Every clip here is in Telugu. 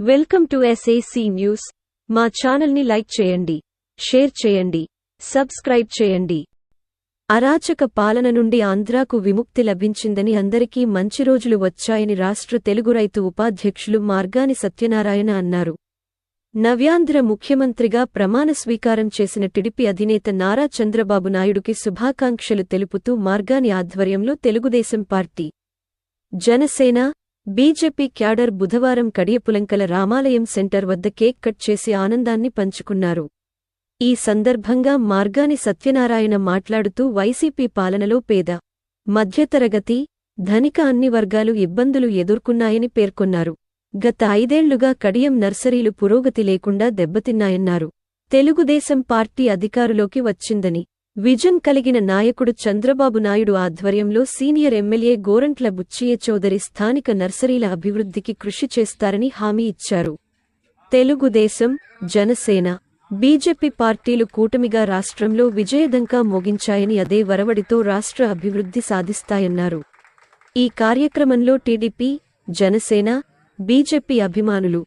Welcome to SAC news. మా ఛానల్ని లైక్ చేయండి, షేర్ చేయండి, సబ్స్క్రైబ్ చేయండి. అరాచక పాలన నుండి ఆంధ్రాకు విముక్తి లభించిందని, అందరికీ మంచి రోజులు వచ్చాయని రాష్ట్ర తెలుగు రైతు ఉపాధ్యక్షులు మార్గాని సత్యనారాయణ అన్నారు. నవ్యాంధ్ర ముఖ్యమంత్రిగా ప్రమాణ స్వీకారం చేసిన టీడీపీ అధినేత నారా చంద్రబాబు నాయుడుకి శుభాకాంక్షలు తెలుపుతూ మార్గాని ఆధ్వర్యంలో Telugu Desam party, Janasena, BJP cadre బుధవారం కడియపులంకల రామాలయం సెంటర్ వద్ద కేక్ కట్ చేసి ఆనందాన్ని పంచుకున్నారు. ఈ సందర్భంగా మార్గాని సత్యనారాయణ మాట్లాడుతూ వైసీపీ పాలనలో పేద, మధ్యతరగతి, ధనిక అన్ని వర్గాలు ఇబ్బందులు ఎదుర్కొన్నాయని పేర్కొన్నారు. గత 5 ఏళ్లుగా కడియం నర్సరీలు పురోగతి లేకుండా దెబ్బతిన్నాయన్నారు. తెలుగుదేశం పార్టీ అధికారులోకి వచ్చిందని, విజన్ కలిగిన నాయకుడు చంద్రబాబు నాయుడు ఆధ్వర్యంలో సీనియర్ ఎమ్మెల్యే గోరంట్ల బుచ్చయ్య చౌదరి స్థానిక నర్సరీల అభివృద్ధికి కృషి చేస్తారని హామీ ఇచ్చారు. తెలుగుదేశం, జనసేన, బీజేపీ పార్టీలు కూటమిగా రాష్ట్రంలో విజయదంకా మోగించాయని, అదే వరవడితో రాష్ట్ర అభివృద్ధి సాధిస్తాయన్నారు. ఈ కార్యక్రమంలో టీడీపీ, జనసేన, బీజేపీ అభిమానులు,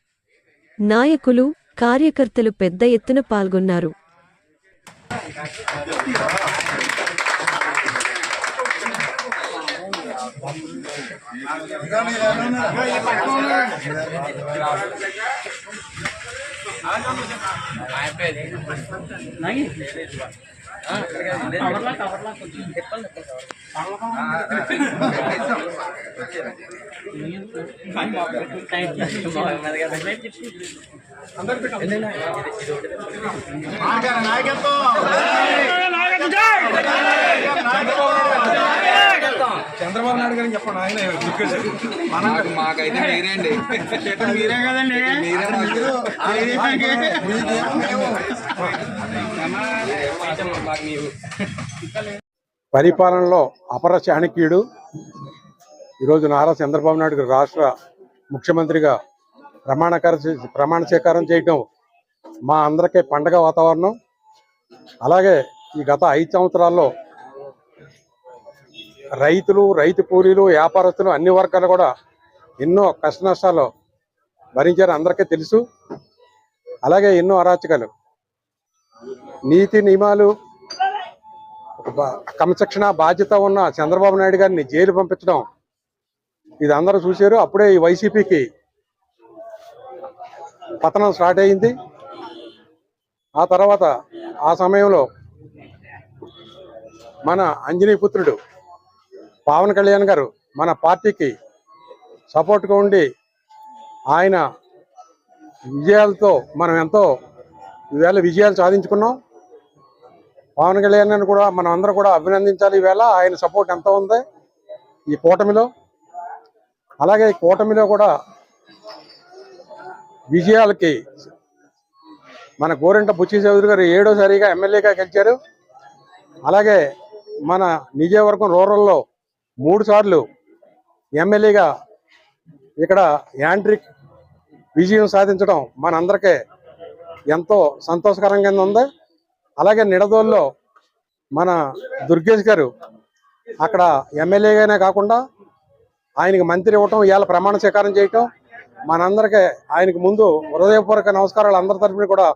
నాయకులు, కార్యకర్తలు పెద్ద ఎత్తున పాల్గొన్నారు. చంద్రబాబు నాయుడు గారిని చెప్పండి. ఆయన మాకైతే మీరే కదండి. పరిపాలనలో అపర చాణక్యుడు ఈరోజు నారా చంద్రబాబు నాయుడు గారు రాష్ట్ర ముఖ్యమంత్రిగా ప్రమాణ స్వీకారం చేయటం మా అందరికీ పండగ వాతావరణం. అలాగే ఈ గత 5 సంవత్సరాల్లో రైతులు, రైతు కూలీలు, వ్యాపారస్తులు అన్ని వర్గాలు కూడా ఎన్నో కష్టనష్టాలు భరించారు, అందరికీ తెలుసు. అలాగే ఎన్నో అరాచకాలు, నీతి నియమాలు, క్రమశిక్షణ బాధ్యత ఉన్న చంద్రబాబు నాయుడు గారిని జైలు పంపించడం ఇది అందరూ చూశారు. అప్పుడే ఈ వైసీపీకి పతనం స్టార్ట్ అయింది. ఆ తర్వాత ఆ సమయంలో మన అంజనీపుత్రుడు పవన్ కళ్యాణ్ గారు మన పార్టీకి సపోర్ట్గా ఉండి ఆయన విజయాలతో మనం ఎంతో ఈవేళ విజయాలు సాధించుకున్నాం. పవన్ కళ్యాణ్ గారిని కూడా మనం అందరూ కూడా అభినందించాలి. ఈవేళ ఆయన సపోర్ట్ ఎంత ఉంది ఈ కూటమిలో. అలాగే ఈ కూటమిలో కూడా విజయాలకి మన గోరంట్ల బుచ్చయ్య చౌదరి గారు 7వసారిగా ఎమ్మెల్యేగా గెలిచారు. అలాగే మన నియోజకవర్గం రూరల్లో 3 సార్లు ఎమ్మెల్యేగా ఇక్కడ యాంట్రిక్ విజయం సాధించడం మనందరికీ ఎంతో సంతోషకరంగా ఉంది. అలాగే నిడదోల్లో మన దుర్గేష్ గారు అక్కడ ఎమ్మెల్యేగానే కాకుండా ఆయనకి మంత్రి ఇవ్వటం, ఇవాళ ప్రమాణ స్వీకారం చేయటం మనందరికీ ఆయనకు ముందు హృదయపూర్వక నమస్కారాలు అందరి తరఫున కూడా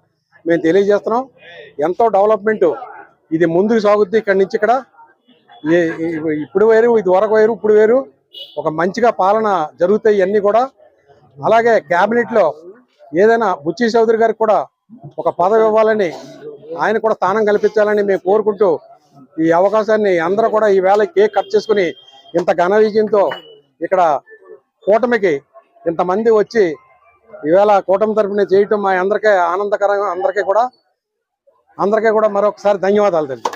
మేము తెలియజేస్తున్నాం. ఎంతో డెవలప్మెంట్ ఇది ముందుకు సాగుద్ది. ఇక్కడి నుంచి ఇక్కడ ఇప్పుడు వేరు, ఇది వరకు వేరు, ఇప్పుడు వేరు, ఒక మంచిగా పాలన జరుగుతాయి ఇవన్నీ కూడా. అలాగే క్యాబినెట్లో ఏదైనా బుచ్చయ్య చౌదరి గారికి కూడా ఒక పదవి ఇవ్వాలని, ఆయన కూడా స్థానం కల్పించాలని మేము కోరుకుంటూ ఈ అవకాశాన్ని అందరూ కూడా ఈవేళ కేక్ కట్ చేసుకుని ఇంత ఘన విజయంతో ఇక్కడ కూటమికి ఇంతమంది వచ్చి ఈవేళ కూటమి తరఫున చేయటం మా అందరికీ ఆనందకరంగా, అందరికీ కూడా మరొకసారి ధన్యవాదాలు తెలుసు.